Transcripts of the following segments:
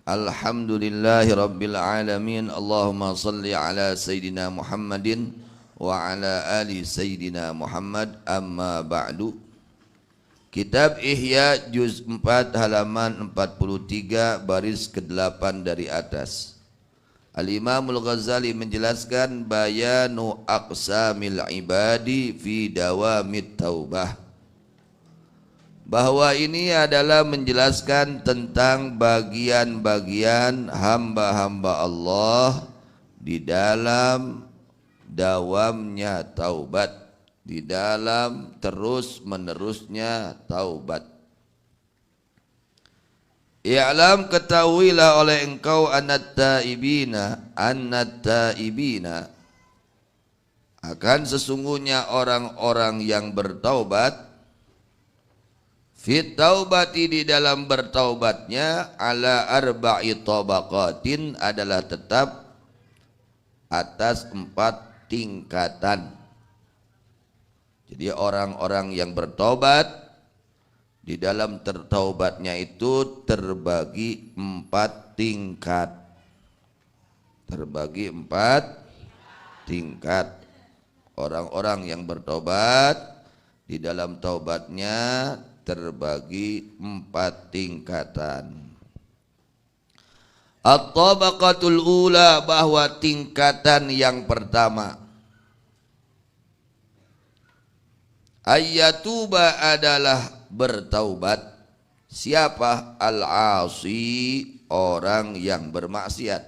Alhamdulillahi Rabbil Alamin. Allahumma salli ala Sayyidina Muhammadin wa ala ali Sayyidina Muhammad. Amma ba'du. Kitab Ihya juz 4 halaman 43 baris ke-8 dari atas. Al-Imamul Ghazali menjelaskan bayanu aqsamil ibadi fi dawamit taubah, bahwa ini adalah menjelaskan tentang bagian-bagian hamba-hamba Allah di dalam dawamnya taubat, di dalam terus-menerusnya taubat. I'lam, ketahuilah oleh engkau annat-taibina akan sesungguhnya orang-orang yang bertaubat, fit taubati di dalam bertaubatnya, ala arba'i tabaqatin adalah tetap atas 4 tingkatan. Jadi orang-orang yang bertaubat di dalam tertaubatnya itu terbagi 4 tingkat. Terbagi 4 tingkat. Orang-orang yang bertobat di dalam taubatnya terbagi 4 tingkatan. At-tabaqatul ula, bahwa tingkatan yang pertama, ayyatuba adalah bertaubat. Siapa? Al-asi, orang yang bermaksiat.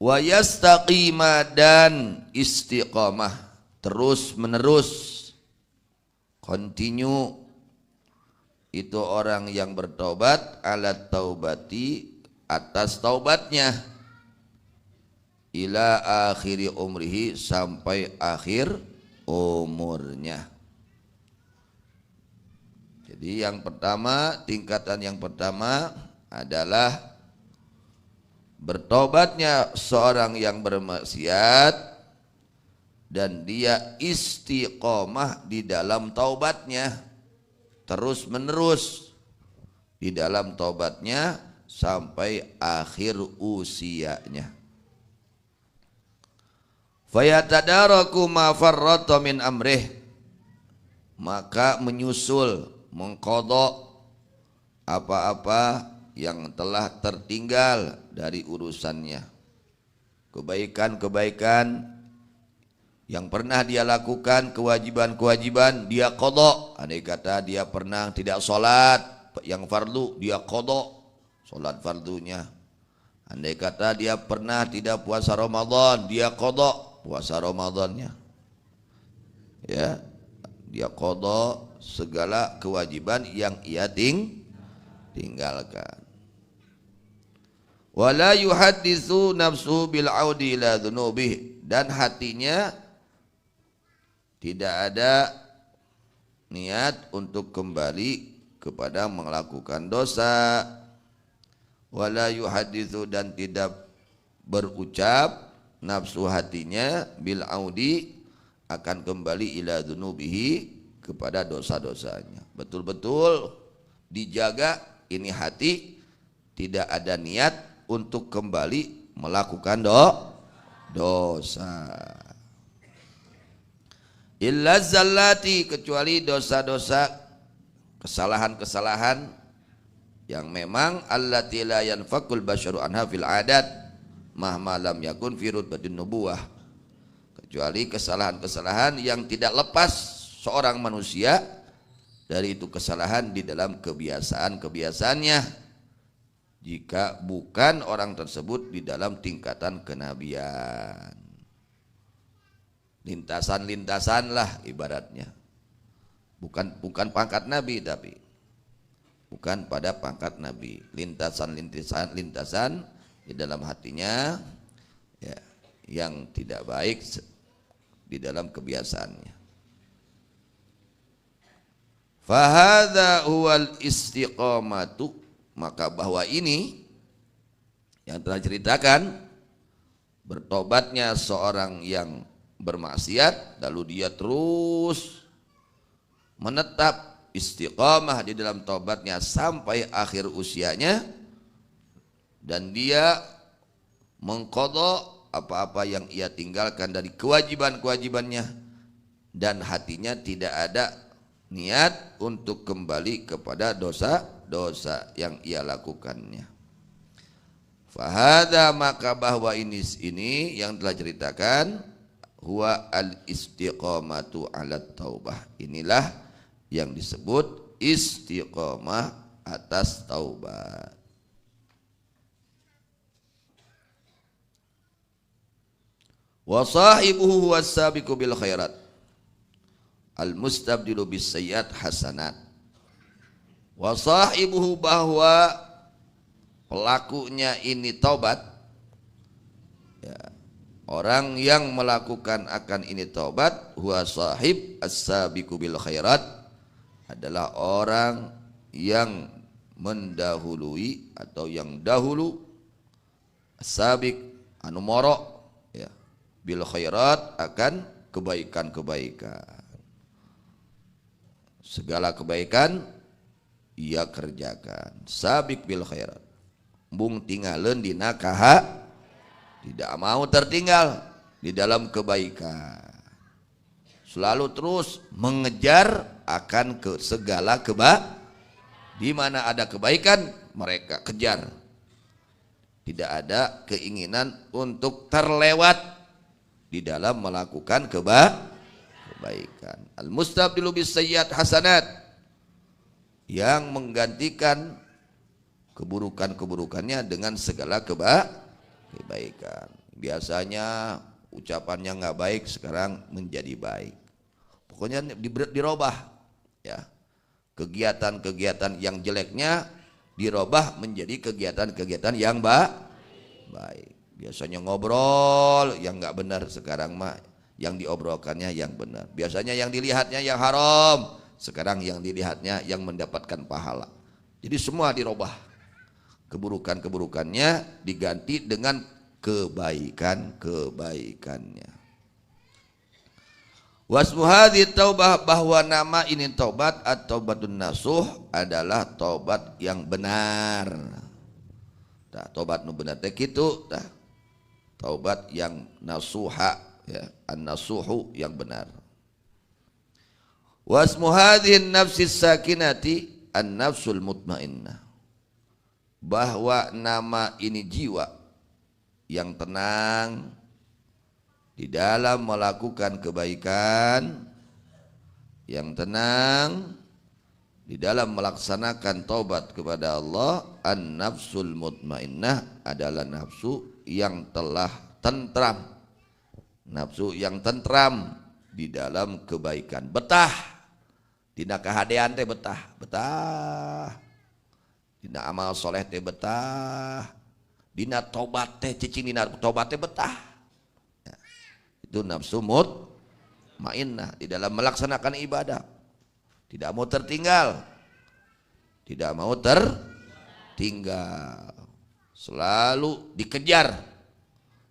Wa yastaqima, dan istiqamah, terus menerus, continue. Itu orang yang bertaubat ala taubati, atas taubatnya, ila akhiri umrihi, sampai akhir umurnya. Jadi yang pertama, tingkatan yang pertama adalah bertobatnya seorang yang bermaksiat dan dia istiqomah di dalam taubatnya, terus menerus di dalam taubatnya sampai akhir usianya. Fayatadaraku ma farrata min amrih, maka menyusul, mengqadha apa-apa yang telah tertinggal dari urusannya. Kebaikan-kebaikan yang pernah dia lakukan, kewajiban-kewajiban dia qadha. Andai kata dia pernah tidak sholat yang fardu, dia qadha sholat fardunya. Andai kata dia pernah tidak puasa Ramadan, dia qadha puasa Ramadannya. Ya, dia qadha segala kewajiban yang ia tinggalkan. Wala yuhadditsu nafsuhu bil audi ila dzunubih, dan hatinya tidak ada niat untuk kembali kepada melakukan dosa. Wala yuhadditsu, dan tidak berucap nafsu hatinya bil audi, akan kembali ila dzunubihi, kepada dosa-dosanya. Betul-betul dijaga ini hati, tidak ada niat untuk kembali melakukan dosa. Illa zallati, kecuali dosa-dosa, kesalahan-kesalahan yang memang allati la yanfakul basyaru anha fil adat mahma lam yakun fi rutbatin nubuwah, kecuali kesalahan-kesalahan yang tidak lepas seorang manusia dari itu kesalahan di dalam kebiasaan-kebiasaannya, jika bukan orang tersebut di dalam tingkatan kenabian. Lintasan-lintasan lah ibaratnya, bukan pangkat nabi, tapi bukan pada pangkat nabi, lintasan di dalam hatinya, ya, yang tidak baik di dalam kebiasaannya. Fahadha huwal istiqamatu, maka bahwa ini yang telah ceritakan, bertobatnya seorang yang bermaksiat lalu dia terus menetap istiqamah di dalam taubatnya sampai akhir usianya, dan dia mengqadha apa-apa yang ia tinggalkan dari kewajiban-kewajibannya, dan hatinya tidak ada niat untuk kembali kepada dosa-dosa yang ia lakukannya. Fahada, maka bahwa ini yang telah ceritakan, huwa al-istiqamatu ala taubah. Inilah yang disebut istiqamah atas taubat. Wa sahibuhu huwas sabiqu bil khairat al-mustabdilu bis sayyiat hasanat. Wa sahibuhu, bahwa pelakunya ini taubat, ya, orang yang melakukan akan ini taubat, huwa sahib as-sabiqu bil khairat, adalah orang yang mendahului atau yang dahulu, as-sabiq anu moro, ya, bil khairat, akan kebaikan-kebaikan. Segala kebaikan ia kerjakan. Sabiq bil khairat, bung tinggalin dina kaha, tidak mau tertinggal di dalam kebaikan. Selalu terus mengejar akan segala di mana ada kebaikan mereka kejar. Tidak ada keinginan untuk terlewat di dalam melakukan kebaikan. Al-mustabdilu bis sayyiat hasanat, yang menggantikan keburukan-keburukannya dengan segala kebaikan. Biasanya ucapannya nggak baik, sekarang menjadi baik. Pokoknya dirubah, ya. Kegiatan-kegiatan yang jeleknya dirubah menjadi kegiatan-kegiatan yang baik. Biasanya ngobrol yang nggak benar, sekarang mah yang diobrolkannya yang benar. Biasanya yang dilihatnya yang haram, sekarang yang dilihatnya yang mendapatkan pahala. Jadi semua dirubah. Keburukan-keburukannya diganti dengan kebaikan-kebaikannya. Wasmuhadi taubah, bahwa nama ini taubat atau taubatun nasuh adalah taubat yang benar. Tah, taubat nu benar teh kitu tah. Taubat yang nasuha, ya, an-nasuhu yang benar. Wasmuhadhin nafsis sakinati an-nafsul mutmainnah, bahwa nama ini jiwa yang tenang di dalam melakukan kebaikan, yang tenang di dalam melaksanakan taubat kepada Allah. An-nafsul mutmainnah adalah nafsu yang telah tentram, nafsu yang tentram di dalam kebaikan, betah dina kahadean teh, betah dina amal soleh teh, betah dina tobat teh, cicing dina tobat teh betah. Ya, itu nafsu mutmainnah di dalam melaksanakan ibadah, tidak mau tertinggal, tidak mau tertinggal, selalu dikejar,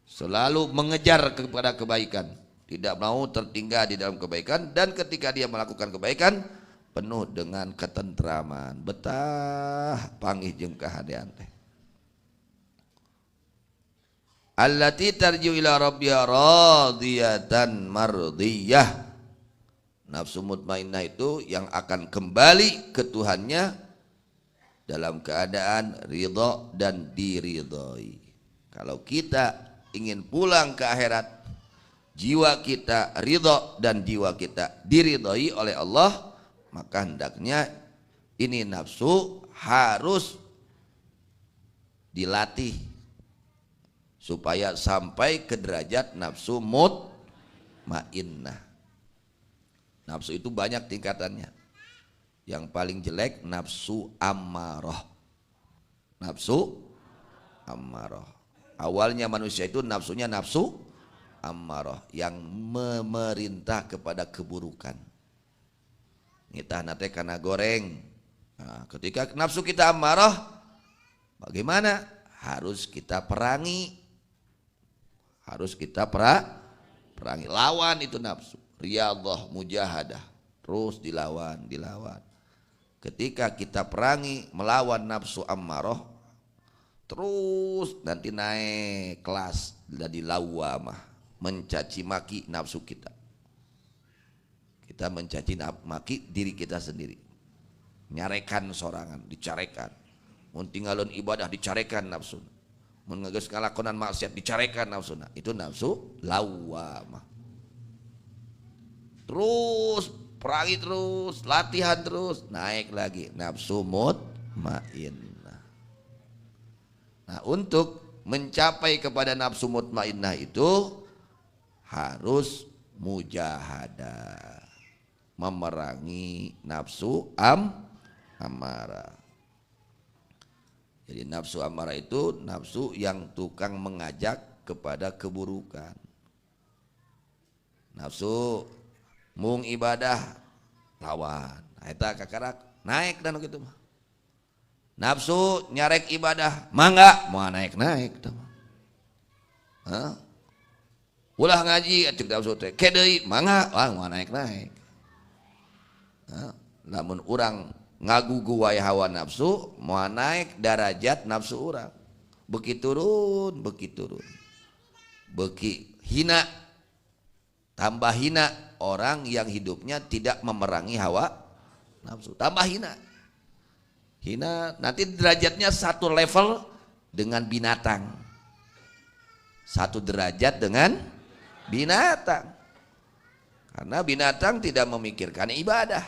selalu mengejar kepada kebaikan, tidak mau tertinggal di dalam kebaikan. Dan ketika dia melakukan kebaikan, penuh dengan ketentraman, betah panggih jeung kahadean teh. Allati tarju ila rabbiha radiyatan mardiyah, nafsu mutmainnah itu yang akan kembali ke Tuhannya dalam keadaan ridha dan diridhoi. Kalau kita ingin pulang ke akhirat, jiwa kita ridha dan jiwa kita diridhoi oleh Allah, maka hendaknya ini nafsu harus dilatih supaya sampai ke derajat nafsu mutmainnah. Nafsu itu banyak tingkatannya. Yang paling jelek nafsu ammarah. Nafsu ammarah. Awalnya manusia itu nafsunya nafsu ammarah, yang memerintah kepada keburukan. Ngitah nate kana goreng. Nah, ketika nafsu kita ammarah, bagaimana? Harus kita perangi. Harus kita perangi, lawan itu nafsu. Riyadhah, mujahadah, terus dilawan. ketika kita perangi melawan nafsu ammarah, terus nanti naik kelas jadi lawamah, mencaci maki nafsu kita. Kita mencaci maki diri kita sendiri, nyarekan sorangan, dicarekan, mun tinggalun ibadah dicarekan nafsu, mun ngegeus ngalakonan maksiat dicarekan nafsu. Itu nafsu lawamah. Terus perangi terus, latihan terus, naik lagi nafsu mutmainnah. Nah, untuk mencapai kepada nafsu mutmainnah itu harus mujahadah, memerangi nafsu amarah. Jadi nafsu amarah itu nafsu yang tukang mengajak kepada keburukan. Nafsu mung ibadah lawan, eta kakarak naik dan gitu mah. Nafsu nyarek ibadah mangga mau naik tuh. Ulah ngaji cek nafsu teh kedeui mangga mau naik. Namun orang ngagugu wae hawa nafsu mau naik derajat nafsu orang, beki turun, beki hina, tambah hina orang yang hidupnya tidak memerangi hawa nafsu, tambah hina nanti derajatnya satu level dengan binatang, satu derajat dengan binatang. Karena binatang tidak memikirkan ibadah,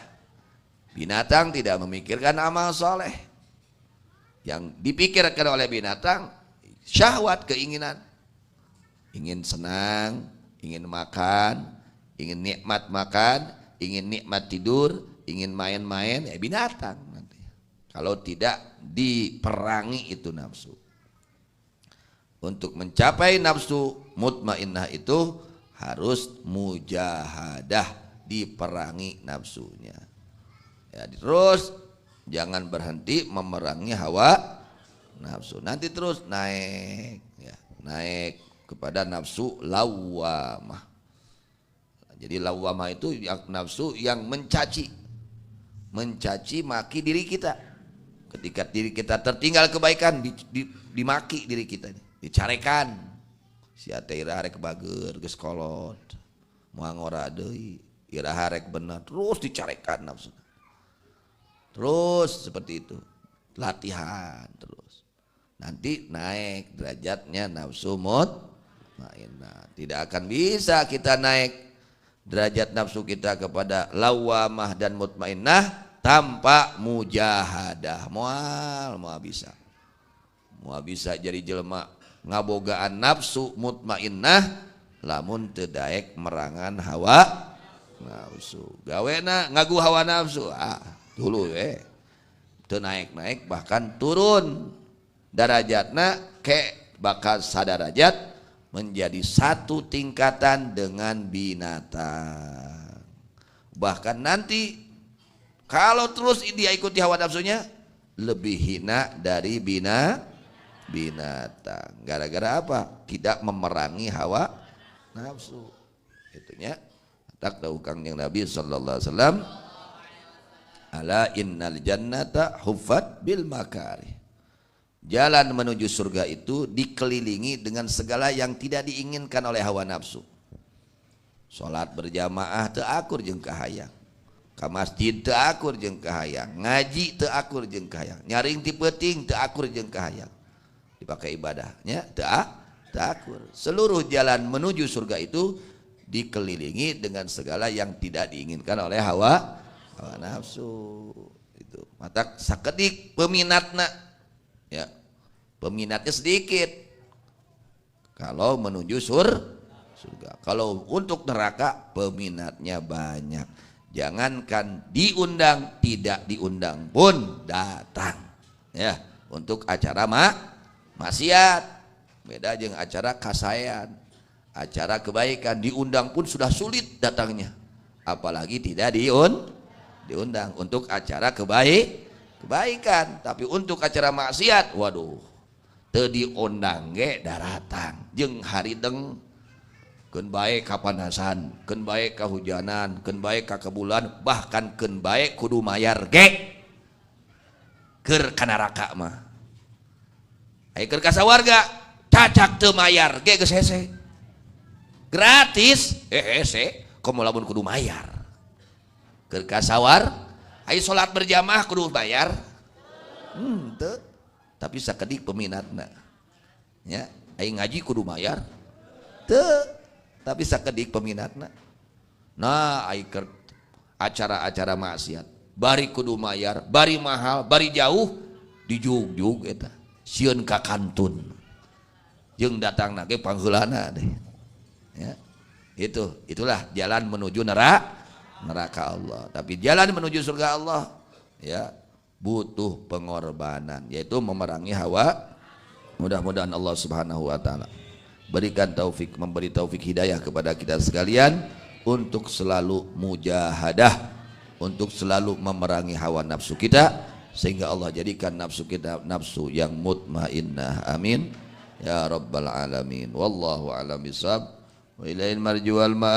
binatang tidak memikirkan amal soleh. Yang dipikirkan oleh binatang syahwat, keinginan, ingin senang, ingin makan, ingin nikmat makan, ingin nikmat tidur, ingin main-main, ya binatang nanti. Kalau tidak diperangi itu nafsu. Untuk mencapai nafsu mutmainnah itu harus mujahadah, diperangi nafsunya. Ya, terus jangan berhenti memerangi hawa nafsu. Nanti terus naik, ya, naik kepada nafsu lawamah. Jadi lawamah itu nafsu yang mencaci maki diri kita. Ketika diri kita tertinggal kebaikan, dimaki diri kita, dicarekan. Si ira harek bager geus kolot, moal ngora deui, ira harek bener, terus dicarekan nafsu. Terus seperti itu, latihan terus. Nanti naik derajatnya nafsu mutmainnah. Tidak akan bisa kita naik derajat nafsu kita kepada lawamah dan mutmainnah tanpa mujahadah. Moal bisa jadi jelema ngabogaan nafsu mutmainnah lamun teu daek merangan hawa nafsu. Gawena ngagu hawa nafsu, dulu teu naik-naik bahkan turun darajatna ke bakal sadarajat menjadi satu tingkatan dengan binatang. Bahkan nanti kalau terus dia ikuti hawa nafsunya lebih hina dari binatang. Gara-gara apa? Tidak memerangi hawa nafsu. Itunya tak tahu Kangjeng Nabi sallallahu alaihi wasallam, ala innal jannata huffat bil makarih. Jalan menuju surga itu dikelilingi dengan segala yang tidak diinginkan oleh hawa nafsu. Salat berjamaah teu akur jeung kahayang, ka masjid teu akur jeung kahayang, ngaji teu akur jeung kahayang, nyaring ti peuting teu akur jeung kahayang, dipakai ibadahnya teu akur. Seluruh jalan menuju surga itu dikelilingi dengan segala yang tidak diinginkan oleh hawa nafsu. Itu mata sakedik peminatna, ya peminatnya sedikit kalau menuju surga. Kalau untuk neraka peminatnya banyak. Jangankan diundang, tidak diundang pun datang, ya, untuk acara maksiat. Beda jeung acara kasayan, acara kebaikan diundang pun sudah sulit datangnya, apalagi tidak diundang untuk acara kebaikan. Tapi untuk acara maksiat, waduh, teu diundang ge datang. Jeung harideng keun bae kapanasan, keun bae kahujanan, keun bae kakebulan, bahkan keun bae kudu mayar ge. keur ka neraka mah aya keur ka sawarga cacak teu mayar ge geus hese gratis hese komo lamun kudu mayar keur ka sawar aya salat berjamaah kudu bayar teu tapi sakedik peminatna nya aya ngaji kudu bayar teu tapi sakedik peminatna nah aya keur acara-acara maksiat bari kudu mayar bari mahal bari jauh dijugjug eta sieun ka kantun jeung datangna ge pangheulana deh ya itulah jalan menuju neraka Allah tapi jalan menuju surga Allah ya butuh pengorbanan yaitu memerangi hawa. Mudah-mudahan Allah Subhanahu wa taala berikan taufik, memberi taufik hidayah kepada kita sekalian untuk selalu mujahadah, untuk selalu memerangi hawa nafsu kita sehingga Allah jadikan nafsu kita nafsu yang mutmainnah. Amin ya rabbal alamin. Wallahu a'lam bishawab. Wa ilaihil marji wal ma'ab.